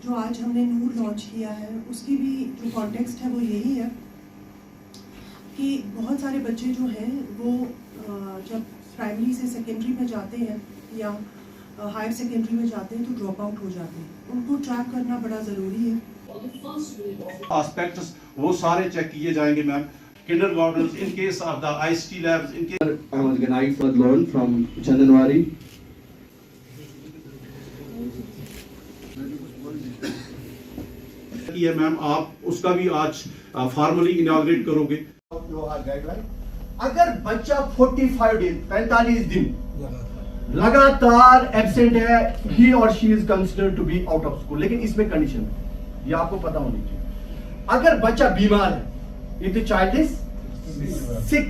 जो आज हमने नूर लॉन्च किया है उसकी भी जो कॉन्टेक्स्ट है वो यही है कि बहुत सारे बच्चे जो हैं वो जब प्राइमरी से सेकेंडरी में जाते हैं या हायर सेकेंडरी में जाते हैं तो ड्रॉप आउट हो जाते हैं, उनको ट्रैक करना बड़ा ज़रूरी है। एस्पेक्ट्स वो सारे चेक किए जाएंगे ma'am. Kindergarten, in case of the ICT labs, in case Ahmad Ganai Fadlon from Chandanwari. ये मैम आप उसका भी आज फॉर्मली इनॉग्रेट करोगे। अगर बच्चा 45 दिन 45 दिन लगातार एब्सेंट है, he or she is considered to be out of school। लेकिन इसमें कंडीशन है, ये आपको पता होनी चाहिए। अगर बच्चा बीमार है, if the child is sick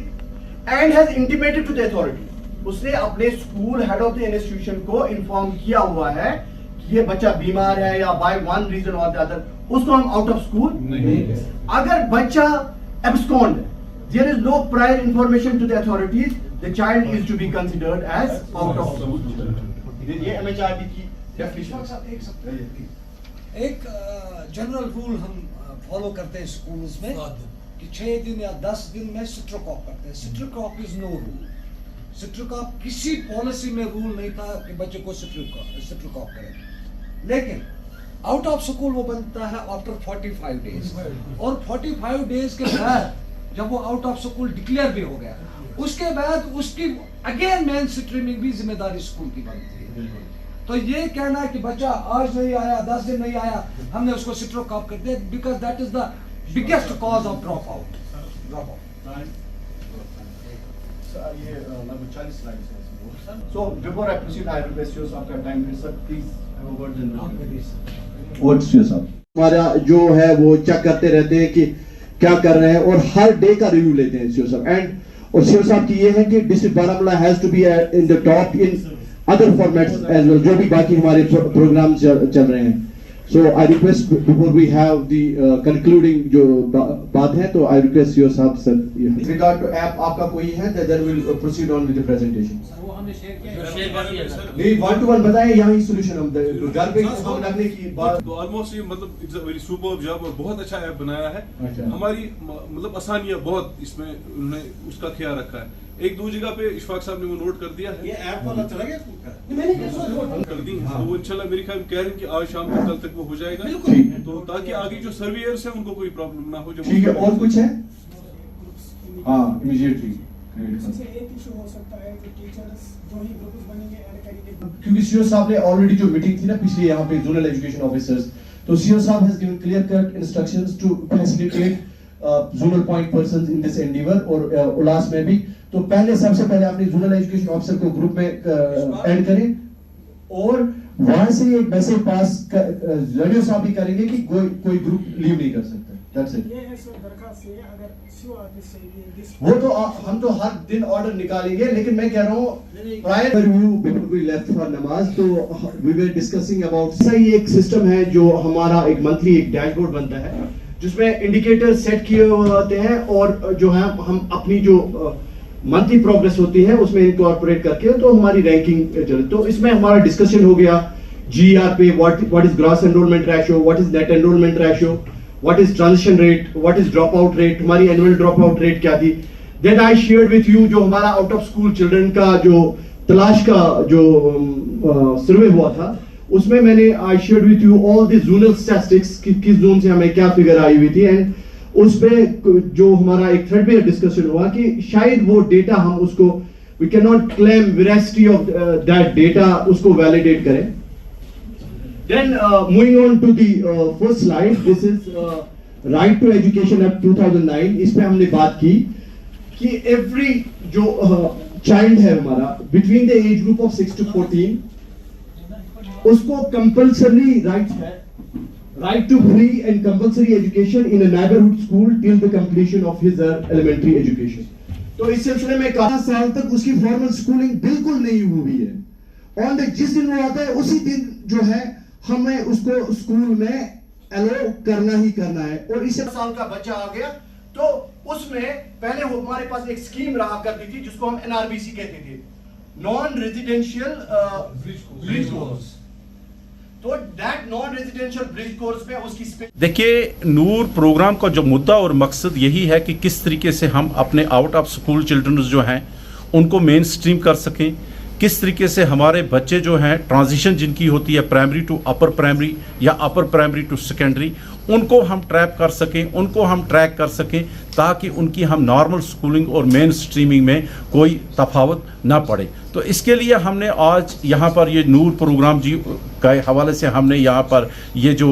and has intimated to the authority, उसने अपने school head of the institution को इन्फॉर्म किया हुआ है कि ये बच्चा बीमार है या बाय वन रीजन और द अदर, उसको हम आउट ऑफ स्कूल नहीं। अगर बच्चा एब्सकॉन्ड है, there is no prior information to the authorities, the child is to be considered as out of school। ये MHRD की डेफिनेशन। एक जनरल रूल हम फॉलो करते हैं स्कूल्स में कि 6 दिन या 10 दिन में सिट्रोकॉप करते हैं। सिट्रोकॉप इज नो रूल। सिट्रोकॉप किसी पॉलिसी में रूल नहीं था कि बच्चे को सिट्रोकॉप करें, लेकिन आउट ऑफ स्कूल वो बनता है आफ्टर 45 डेज। और 45 डेज के बाद जब वो आउट ऑफ स्कूल डिक्लेयर भी हो गया, उसके बाद उसकी अगेन मेन स्ट्रीमिंग भी जिम्मेदारी स्कूल की बनती है। तो ये कहना है कि बच्चा आज नहीं आया, 10 दिन नहीं आया, हमने उसको सिट्रोकॉप कर दिया, because that is the biggest cause of drop out. So before I proceed, I request you आपका टाइम है sir, please have a word in What's your sir? हमारा जो है वो चेक करते रहते हैं कि क्या कर रहे हैं और हर डे का रिव्यू लेते हैं सीओ साहब। एंड और सीओ साहब की ये है कि district Baramulla has to be in the top in other formats as well, जो भी बाकी हमारे प्रोग्राम चल रहे हैं। So I request before we have the concluding जो बात है, तो आई रिक्वेस्ट सीओ साहब सर रिगार्ड टू ऐप आपका कोई है, then will proceed on with the presentation. नहीं 1-to-1 बताएं, यहाँ ही सॉल्यूशन हम घर पे हम रखने की बात। तो ऑलमोस्ट ये मतलब it's a very superb job और बहुत अच्छा ऐप बनाया है। हमारी मतलब आसानियां बहुत इसमें उन्होंने उसका ख्याल रखा है। एक दो जगह पे इशफाक साहब ने वो नोट कर दिया है, ये ऐप वाला चला गया कर दी। तो वो इंशाल्लाह मेरे ख्याल में कह रहे हैं कि आज शाम तक कल तक वो हो जाएगा, तो ताकि आगे जो सर्वेयर्स हैं उनको कोई प्रॉब्लम ना हो। ठीक है, और कुछ है? हाँ इमीडिएटली इससे एक इशू हो सकता है कि टीचर्स जो ही ग्रुप्स बनेंगे ऐड करेंगे, क्योंकि सीओ साहब ने ऑलरेडी जो मीटिंग थी ना पिछली यहाँ पे जोनल एजुकेशन ऑफिसर्स, तो सीओ साहब has given clear cut instructions to facilitate zonal point persons in this endeavour और उलास में भी। तो पहले सबसे पहले अपने जोनल एजुकेशन ऑफिसर को ग्रुप में ऐड करें और वहां से एक मैसेज पास रेडियो साहब भी करेंगे कि कोई ग्रुप लीव नहीं कर सकता। That's it. ये है सर दरखास्त है, अगर सीओ ऑफिस से ये वो तो हम तो हर दिन ऑर्डर निकालेंगे, लेकिन मैं कह रहा हूँ prior review before we left for नमाज, तो वी वर डिस्कसिंग अबाउट सही एक सिस्टम है जो हमारा एक मंथली एक डैशबोर्ड बनता है जिसमें इंडिकेटर सेट किए हुए होते हैं और जो है हम अपनी जो मंथली प्रोग्रेस होती है उसमें इनकॉर्पोरेट करके तो हमारी रैंकिंग चले। तो इसमें हमारा डिस्कशन हो गया GR पे what is gross enrolment ratio, what is net enrolment ratio, what is transition rate, what is dropout rate, हमारी annual dropout rate क्या थी। Then I shared with you जो हमारा out of school children का जो तलाश का जो सर्वे हुआ था, उसमें मैंने I shared with you all the zonal statistics कि किस जोन से हमें क्या फिगर आई हुई थी। एंड उस पे जो हमारा एक थ्रेड पे डिस्कशन हुआ कि शायद वो डेटा हम उसको we cannot claim veracity of that data, उसको validate करें। Then moving on to the first slide, this is Right to Education Act 2009। इस पे हमने बात की कि every जो child है हमारा between the age group of 6 to 14 उसको compulsory right है, right to free and compulsory education in a neighborhood school till the completion of his elementary education। तो इस सिलसिले में 11 साल तक उसकी फॉर्मल स्कूलिंग बिल्कुल नहीं हुई है। ऑन द जिस दिन वो आता है उसी दिन जो है हमें उसको स्कूल में अलाउ करना ही करना है। और इस साल का बच्चा आ गया तो उसमें पहले वो हमारे पास एक स्कीम रहा करती थी जिसको हम NRBC कहते थे, नॉन रेजिडेंशियल ब्रिज कोर्स। तो that non residential bridge course में उसकी देखिए, नूर प्रोग्राम का जो मुद्दा और मकसद यही है कि किस तरीके से हम अपने आउट ऑफ स्कूल चिल्ड्रन जो हैं उनको मेन स्ट्रीम कर सकें, किस तरीके से हमारे बच्चे जो हैं ट्रांजिशन जिनकी होती है प्राइमरी टू अपर प्राइमरी या अपर प्राइमरी टू सेकेंडरी, उनको हम ट्रैप कर सकें, उनको हम ट्रैक कर सकें, ताकि उनकी हम नॉर्मल स्कूलिंग और मेन स्ट्रीमिंग में कोई तफावत ना पड़े। तो इसके लिए हमने आज यहाँ पर ये नूर प्रोग्राम जी के हवाले से हमने यहाँ पर ये जो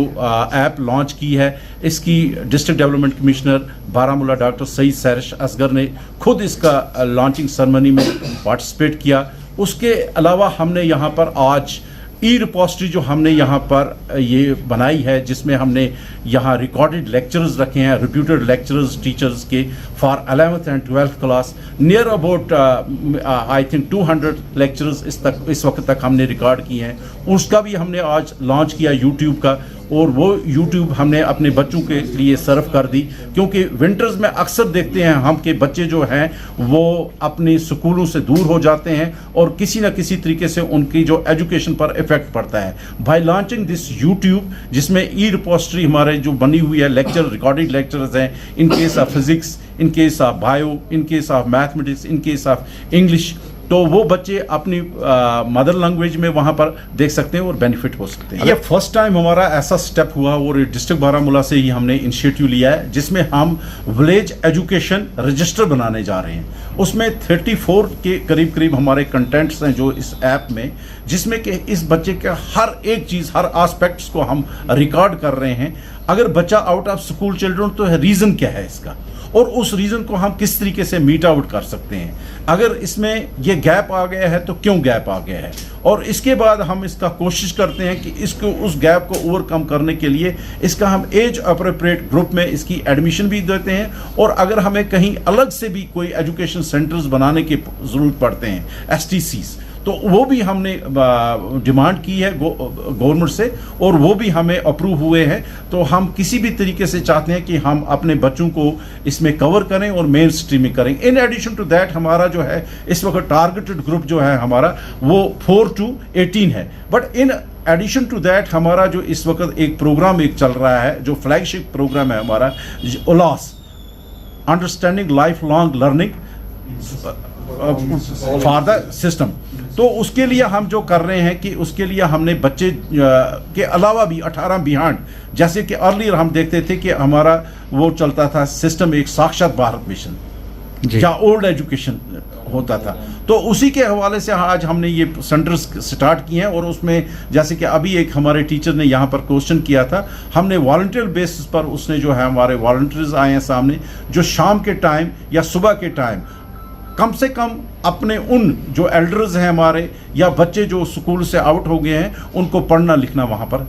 ऐप लॉन्च की है, इसकी district development commissioner Baramulla doctor Syed Sairish Asgar ने खुद इसका लॉन्चिंग सेरेमनी में पार्टिसिपेट किया। उसके अलावा हमने यहाँ पर आज ई रिपोजिटरी जो हमने यहाँ पर ये बनाई है, जिसमें हमने यहाँ रिकॉर्डेड लेक्चर्स रखे हैं, रिप्यूटेड लेक्चरर्स टीचर्स के for 11th and 12th class, near about I think 200 lectures इस वक्त तक हमने रिकॉर्ड किए हैं। उसका भी हमने आज लॉन्च किया यूट्यूब का, और वो यूट्यूब हमने अपने बच्चों के लिए सर्व कर दी, क्योंकि विंटर्स में अक्सर देखते हैं हम कि बच्चे जो हैं वो अपने स्कूलों से दूर हो जाते हैं और किसी न किसी तरीके से उनकी जो एजुकेशन पर इफेक्ट पड़ता है। बाय लॉन्चिंग दिस यूट्यूब, जिसमें ई रिपोजिटरी हमारे जो बनी हुई है, लेक्चर रिकॉर्डेड लेक्चर्स हैं in case of physics, in case of bio, in case of mathematics, in case of English, तो वो बच्चे अपनी मदर लैंग्वेज में वहाँ पर देख सकते हैं और बेनिफिट हो सकते हैं। ये फर्स्ट टाइम हमारा ऐसा स्टेप हुआ और डिस्ट्रिक्ट बारामूला से ही हमने इनिशिएटिव लिया है, जिसमें हम विलेज एजुकेशन रजिस्टर बनाने जा रहे हैं। उसमें 34 के करीब हमारे कंटेंट्स हैं जो इस ऐप में, जिसमें कि इस बच्चे के हर एक चीज़, हर एस्पेक्ट्स को हम रिकॉर्ड कर रहे हैं। अगर बच्चा आउट ऑफ स्कूल चिल्ड्रन, तो रीज़न क्या है इसका, और उस रीज़न को हम किस तरीके से मीट आउट कर सकते हैं। अगर इसमें ये गैप आ गया है तो क्यों गैप आ गया है, और इसके बाद हम इसका कोशिश करते हैं कि इसको, उस गैप को ओवरकम करने के लिए इसका हम एज अप्रोप्रिएट ग्रुप में इसकी एडमिशन भी देते हैं। और अगर हमें कहीं अलग से भी कोई एजुकेशन सेंटर्स बनाने की ज़रूरत पड़ते हैं, STCs, तो वो भी हमने डिमांड की है गवर्नमेंट से, और वो भी हमें अप्रूव हुए हैं। तो हम किसी भी तरीके से चाहते हैं कि हम अपने बच्चों को इसमें कवर करें और मेन स्ट्रीमिंग करें। इन एडिशन टू दैट हमारा जो है इस वक्त टारगेटेड ग्रुप जो है हमारा वो 4 to 18 है। But in addition to that हमारा जो इस वक्त एक प्रोग्राम एक चल रहा है, जो फ्लैगशिप प्रोग्राम है हमारा, Ullas, understanding lifelong learning for the system. तो उसके लिए हम जो कर रहे हैं कि उसके लिए हमने बच्चे के अलावा भी 18 बिहांड, जैसे कि अर्लियर हम देखते थे कि हमारा वो चलता था सिस्टम, एक साक्षात भारत मिशन या ओल्ड एजुकेशन होता था, तो उसी के हवाले से आज हमने ये सेंटर्स स्टार्ट किए हैं। और उसमें जैसे कि अभी एक हमारे टीचर ने यहाँ पर क्वेश्चन किया था, हमने वॉलंटियर बेसिस पर उसने जो है हमारे वॉलंटियर्स आए हैं सामने, जो शाम के टाइम या सुबह के टाइम कम से कम अपने उन जो एल्डर्स हैं हमारे या बच्चे जो स्कूल से आउट हो गए हैं, उनको पढ़ना लिखना वहाँ पर